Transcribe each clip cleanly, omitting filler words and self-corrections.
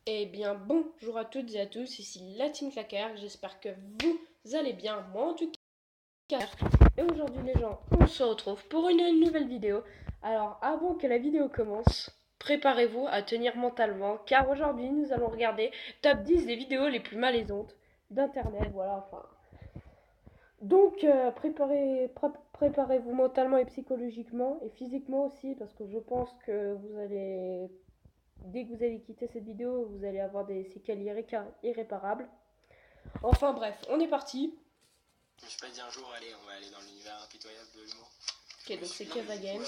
Eh bien, bonjour à toutes et à tous, ici la Team Claquer, j'espère que vous allez bien, moi en tout cas. Et aujourd'hui les gens, on se retrouve pour une nouvelle vidéo. Alors avant que la vidéo commence, préparez-vous à tenir mentalement, car aujourd'hui nous allons regarder top 10 des vidéos les plus malaisantes d'internet, voilà, enfin... Donc préparez-vous mentalement et psychologiquement, et physiquement aussi, parce que je pense que vous allez dès que vous allez quitter cette vidéo, vous allez avoir des séquelles irréparables. Enfin bref, on est parti. Je me suis pas dit un jour, allez, on va aller dans l'univers impitoyable de l'humour. Ok, donc c'est Kev Again,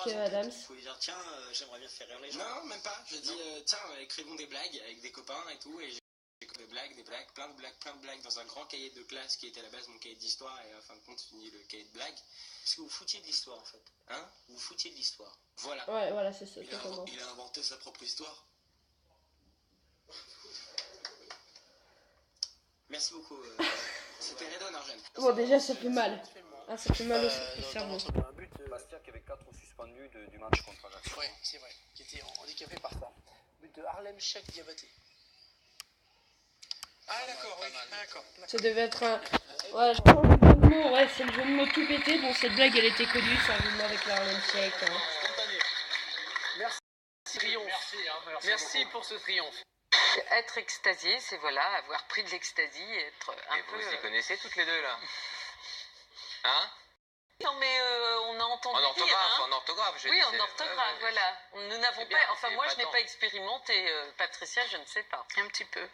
Kev Adams. Il faut lui dire, tiens, j'aimerais bien faire rire les gens. Non, même pas. Je dis, tiens, écrivons des blagues avec des copains et tout. Et j'écris des blagues, plein de blagues dans un grand cahier de classe qui était à la base mon cahier d'histoire. Et en fin de compte, fini le cahier de blagues. Parce que vous foutiez de l'histoire en fait. Hein? Vous foutiez de l'histoire. Voilà. Ouais, voilà, c'est ça. Il a inventé sa propre histoire. Merci beaucoup. C'était Redon Argent. Bon, déjà, ça fait mal. Ah, ça fait mal au cerveau. Un but, Bastia qui avait 4 suspendus du match contre Ajaccio. Ouais, c'est vrai. Qui était handicapé par ça. But de Harlem Shake Diabaté. Ah d'accord, oui. D'accord. Ça devait être un... Ouais, je prends le jeu de mots. Ouais, c'est le jeu de mots tout pété. Bon, cette blague, elle était connue. C'est un jeu de mots avec la Harlem Shake. Hein. Spontané. Merci. Triomphe. Merci pour ce triomphe. Être extasié, c'est voilà, avoir pris de l'extasie, être un peu... Vous y connaissez toutes les deux là? Hein? Non mais on a entendu En orthographe, dire, hein. en orthographe, je Oui, disais. en orthographe, voilà. Nous n'avons bien, pas... Enfin, c'est moi, je n'ai épatant. pas expérimenté. Patricia, je ne sais pas. Un petit peu.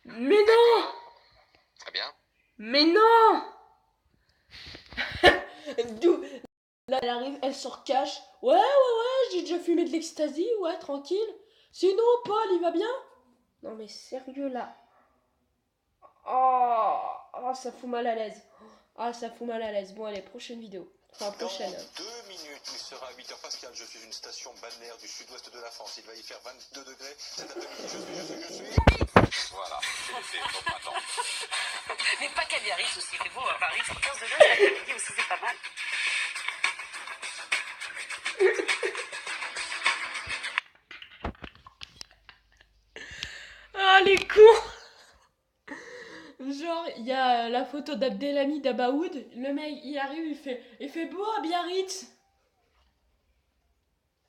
Mais non! Très bien. Mais non! D'où... Là, elle arrive, elle se recache. Ouais, j'ai déjà fumé de l'ecstasy, ouais, tranquille. Sinon, Paul, il va bien? Non, mais sérieux, là. Oh, ça fout mal à l'aise. Ah, ça fout mal à l'aise. Bon, allez, prochaine vidéo. Enfin, prochaine. Dans 2 minutes, il sera 8h Pascal. Je suis une station balnéaire du sud-ouest de la France. Il va y faire 22 degrés cet après-midi. Je suis. Voilà, c'est fait, bon printemps. Mais pas qu'à Biarritz aussi, c'est beau à Paris, c'est 15 degrés l'après-midi aussi, c'est pas mal. Ah, les cons! Genre, il y a la photo d'Abdelhamid Abaoud. Le mec, il arrive, il fait beau à Biarritz.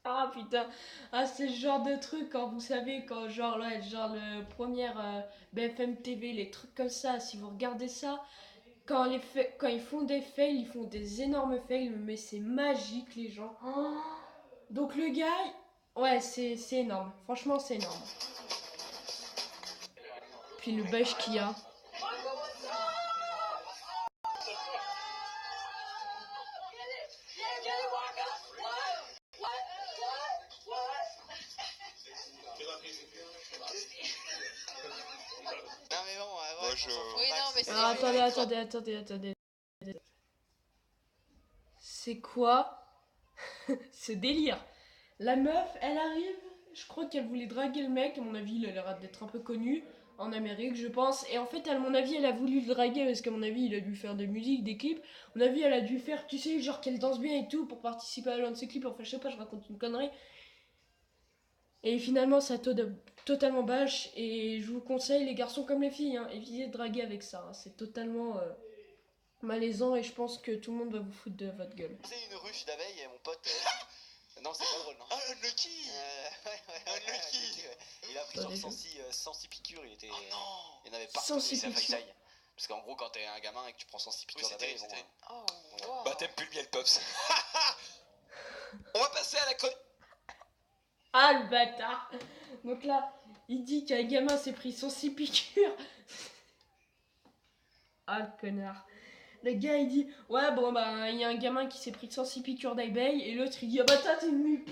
Ah putain, ah c'est le genre de truc quand vous savez quand genre là, genre le premier BFM TV, les trucs comme ça, si vous regardez ça, quand ils font des fails, ils font des énormes fails, mais c'est magique les gens. Oh. Donc le gars, ouais c'est énorme, franchement c'est énorme. Puis le beige qu'il y a. Non mais bon, ouais, Moi, je. Oui, non, mais c'est. Alors, attendez. C'est quoi ce délire? La meuf, elle arrive, je crois qu'elle voulait draguer le mec, à mon avis, il a l'air d'être un peu connu en Amérique, je pense. Et en fait, à mon avis, elle a voulu le draguer parce qu'à mon avis, il a dû faire des musiques, des clips. À mon avis, elle a dû faire, tu sais, genre qu'elle danse bien et tout pour participer à l'un de ses clips. Enfin, je sais pas, je raconte une connerie. Et finalement, ça totalement bâche. Et je vous conseille, les garçons comme les filles, hein, évitez de draguer avec ça. Hein. C'est totalement malaisant et je pense que tout le monde va vous foutre de votre gueule. C'est une ruche d'abeilles et mon pote. Non, c'est pas drôle, non. Ah, Unlucky Unlucky Il a pris genre 106 piqûres, il était. Oh non Il y en avait partout, 106 et ça piqûres. faille. Parce qu'en gros, quand t'es un gamin et que tu prends 106 piqûres d'abeilles, bon. Oh, Wow. wow. T'aimes plus le miel, Pops. On va passer à la chronique. Ah le bâtard. Donc là, il dit qu'un gamin s'est pris 106 piqûres. Ah le connard. Le gars il dit ouais bon bah il y a un gamin qui s'est pris 106 piqûres d'abeilles et l'autre il dit ah bah toi t'es une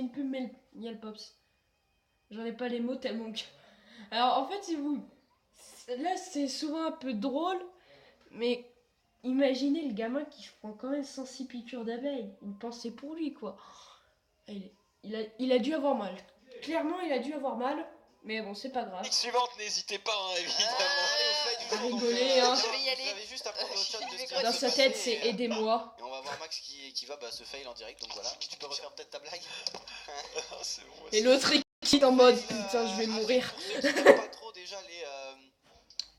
pub miel pops. J'en ai pas les mots tellement que... Alors en fait si vous... Là c'est souvent un peu drôle mais imaginez le gamin qui se prend quand même 106 piqûres d'abeilles. Une pensée pour lui quoi. Il a dû avoir mal. Clairement, il a dû avoir mal. Mais bon, c'est pas grave. Suivante, n'hésitez pas, hein, évidemment. À rigoler, hein. Je vais y aller. J'avais juste à prendre le chat de ce qui Dans vient de sa se tête, passer, c'est aidez-moi. Et on va voir Max qui va se fail en direct, donc voilà. Tu peux refaire peut-être ta blague. C'est bon. Et l'autre, il est en mode putain, je vais mourir. Pas trop déjà les.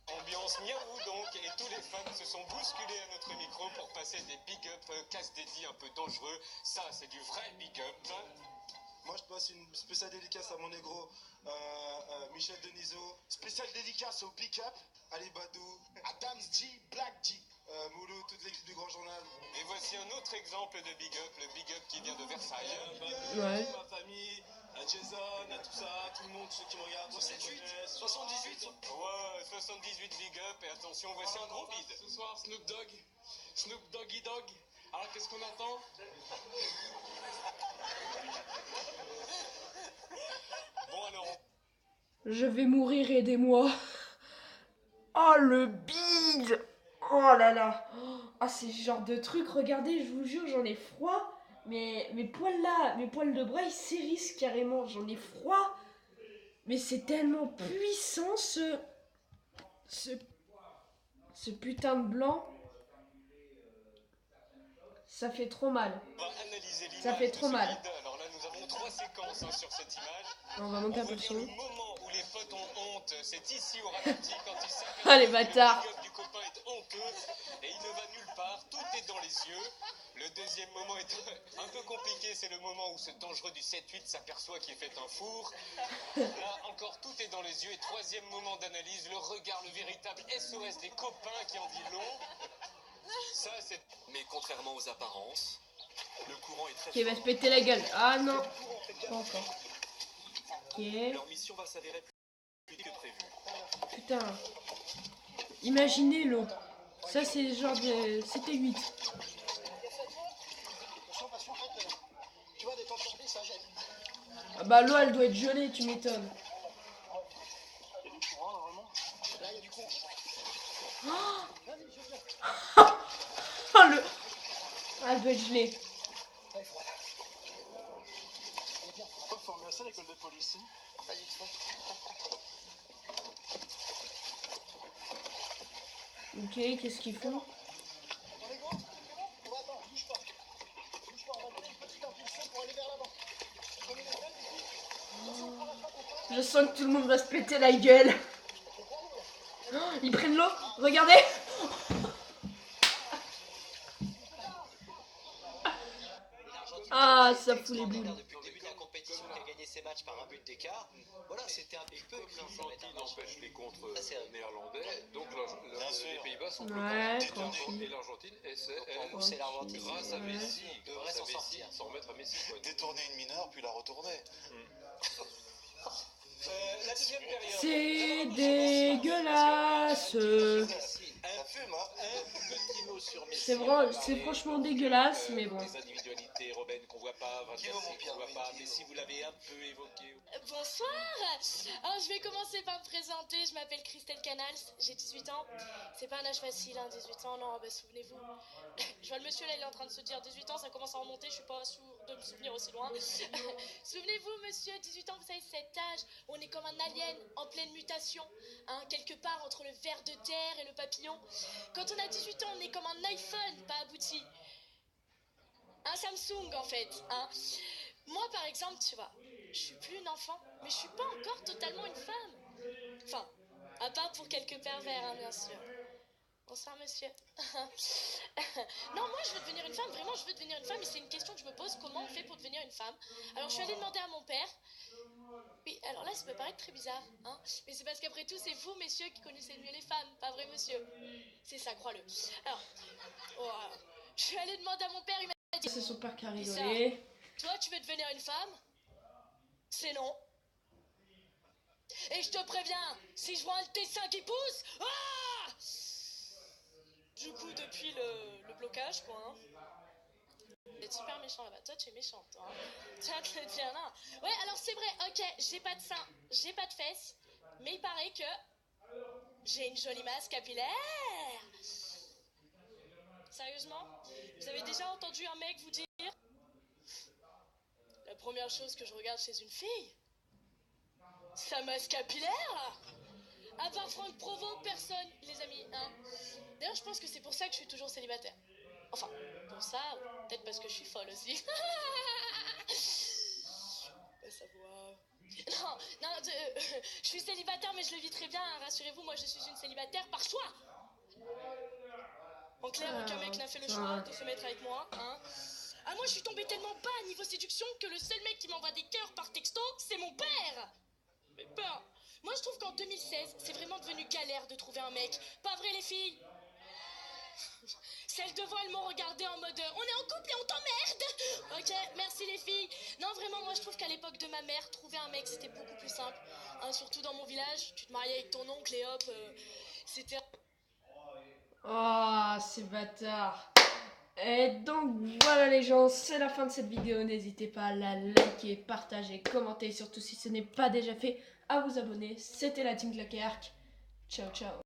Ambiance miaou donc, et tous les fans se sont bousculés à notre micro pour passer des big up casse dédiés un peu dangereux. Ça, c'est du vrai big up. Moi, je passe une spéciale dédicace à mon négro Michel Denisot. Spéciale dédicace au Big Up, Ali Badou, Adams G, Black G, Moulou, toute l'équipe du Grand Journal. Et voici un autre exemple de big up, le big up qui vient de Versailles. Ouais. Ma famille, à Jason, à tout ça, tout le monde, ceux qui me regardent. 78. Ouais, 78 big up, et attention, voici un gros bide. Ce soir, Snoop Doggy Dogg. Alors, qu'est-ce qu'on entend? Bon alors, Je vais mourir, aidez-moi. Oh le bide. Oh là là. Ah c'est ce genre de truc, regardez, je vous jure, j'en ai froid. Mais mes poils là, mes poils de bras, ils s'hérissent carrément, j'en ai froid. Mais c'est tellement puissant ce putain de blanc. Ça fait trop mal. on va analyser l'image. Ça fait de trop ce mal. bide. Alors là, nous avons 3 séquences sur cette image. On va monter un peu le Le son. moment où les potes ont honte, c'est ici au ralenti quand ils s'aperçoivent Ah, les que bâtards. le big up du copain est honteux et il ne va nulle part, tout est dans les yeux. Le deuxième moment est un peu compliqué, c'est le moment où ce dangereux du 7-8 s'aperçoit qu'il fait un four. Là encore, tout est dans les yeux. Et troisième moment d'analyse, le regard, le véritable SOS des copains qui en dit long. Ça, c'est... Mais contrairement aux apparences, le courant est très Qui va se fort. péter la gueule. Ah non. Pas encore. Ok. Leur mission va s'avérer plus que prévu. Putain. Imaginez l'eau. Ça c'est genre de... C'était 8. Tu vois, des temps surpris, ça gêne. Ah bah l'eau elle doit être gelée, tu m'étonnes. Il y a du courant, normalement. Là, il y a du courant. Oh le... Ah, elle doit être gelée. Pas formé à ça, l'école de police. Pas du tout. Ok, qu'est-ce qu'ils font? Je sens que tout le monde va se péter la gueule. Oh, ils prennent l'eau, regardez. Ah, ça fout les boules. Depuis le début de la compétition, qui a gagné ses matchs par un but d'écart. Voilà, c'était un petit peu. L'Argentine empêche les contres Ça, c'est- néerlandais, donc les Pays-Bas sont plus Ouais, contents. tranquille. Et l'Argentine essaie, Pour nous, c'est l'Argentine. grâce à Messi, devrait grâce à s'en Messi, sortir. s'en remettre à Messi. quoi. Détourner une mineure, puis la retourner. La deuxième période. C'est dégueulasse. Ça fume, hein. Un petit mot sur Messi. C'est vrai, c'est franchement dégueulasse, mais bon. Des individualités, Robben, qu'on voit pas, Van Qui vaut mon Persie, Pierre, qu'on voit oui, pas, qui mais si vous l'avez un peu évoqué. Bonsoir. Alors je vais commencer par me présenter. Je m'appelle Christelle Canals, j'ai 18 ans. C'est pas un âge facile, hein, 18 ans, non, bah souvenez-vous. Je vois le monsieur là, il est en train de se dire 18 ans, ça commence à remonter, je suis pas sûre de me souvenir aussi loin. Souvenez-vous, monsieur, 18 ans, vous savez, cet âge, on est comme un alien en pleine mutation, hein, quelque part entre le ver de terre et le papillon. Quand on a 18 ans, on est comme un iPhone pas abouti. Un Samsung en fait, hein. Moi par exemple, tu vois, je suis plus une enfant, mais je suis pas encore totalement une femme. Enfin, à part pour quelques pervers, hein, bien sûr. Bonsoir monsieur. Non, moi je veux devenir une femme, vraiment je veux devenir une femme, et c'est une question que je me pose, comment on fait pour devenir une femme? Alors je suis allée demander à mon père. Oui, alors là ça peut paraître très bizarre, hein, mais c'est parce qu'après tout c'est vous messieurs qui connaissez le mieux les femmes, pas vrai monsieur? C'est ça, crois-le. Alors, oh, je suis allée demander à mon père, il m'a dit... C'est son père qui a rigolé. Toi, tu veux devenir une femme? C'est non. Et je te préviens, si je vois un de tes seins qui pousse, ah! Du coup, depuis le blocage, quoi, hein. T'es super méchant là-bas. Toi, tu es méchante, toi, hein. Tiens, te le dire, là. Ouais, alors c'est vrai, ok, j'ai pas de seins, j'ai pas de fesses, mais il paraît que j'ai une jolie masse capillaire. Sérieusement? Vous avez déjà entendu un mec vous dire la première chose que je regarde chez une fille, sa masse capillaire là? À part Franck Provo, personne, les amis, hein. D'ailleurs, je pense que c'est pour ça que je suis toujours célibataire. Enfin, pour ça, peut-être parce que je suis folle aussi. Bah, ça voit. Non, non, je suis célibataire, mais je le vis très bien, hein, rassurez-vous, moi je suis une célibataire par choix. En clair, aucun mec n'a fait le choix de se mettre avec moi, hein. Ah, moi je suis tombée tellement bas niveau séduction que le seul mec qui m'envoie des cœurs par texto, c'est mon père. Mais peur. Moi je trouve qu'en 2016, c'est vraiment devenu galère de trouver un mec. Pas vrai les filles? Celles devant, elles m'ont regardé en mode on est en couple et on t'emmerde. Ok, merci les filles. Non, vraiment, moi je trouve qu'à l'époque de ma mère, trouver un mec c'était beaucoup plus simple. Hein, surtout dans mon village, tu te mariais avec ton oncle et hop, c'était. Oh, ces bâtards. Et donc voilà les gens, c'est la fin de cette vidéo. N'hésitez pas à la liker, partager, commenter. Surtout si ce n'est pas déjà fait, à vous abonner. C'était la team Claquerc. Ciao, ciao.